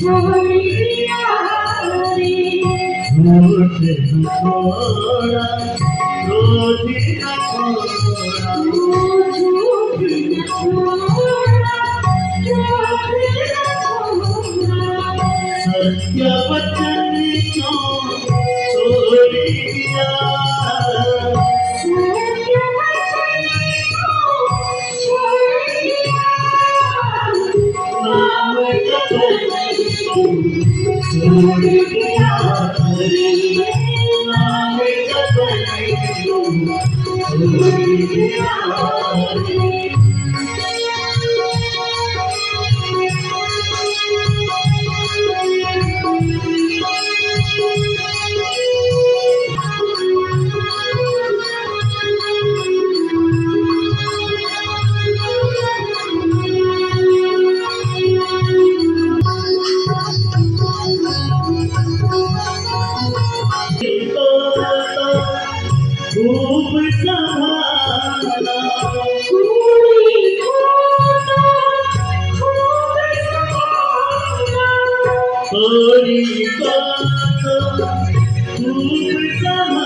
छोड़ दिया रे झूठ न छोड़ा रोज न छोड़ा झूठ न छोड़ा झूठ न छोड़ा सत्य वचन क्यों छोड़ दिया सत्य वचन को छोड़ दिया नाम जपन क्यों छोड़ दिया रे नाम जपन क्यों छोड़ दिया रे खूब संभाला खूब संभाला थोड़ी बात खूब संभाला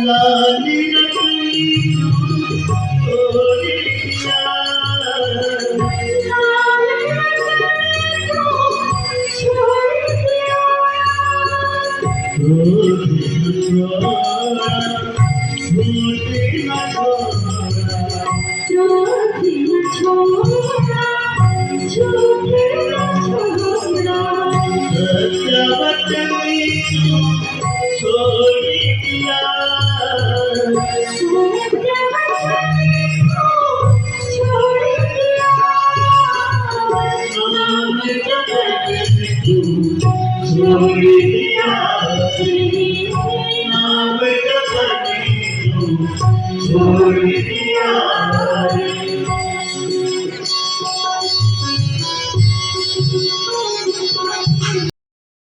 लाली रतनी छोड़ दिया रोज छोड़ा झूठ न छोड़ा सत्य वचन क्यों छोड़ दिया नाम जपन क्यों छोड़ दिया नाम जपन क्यों छोड़ दिया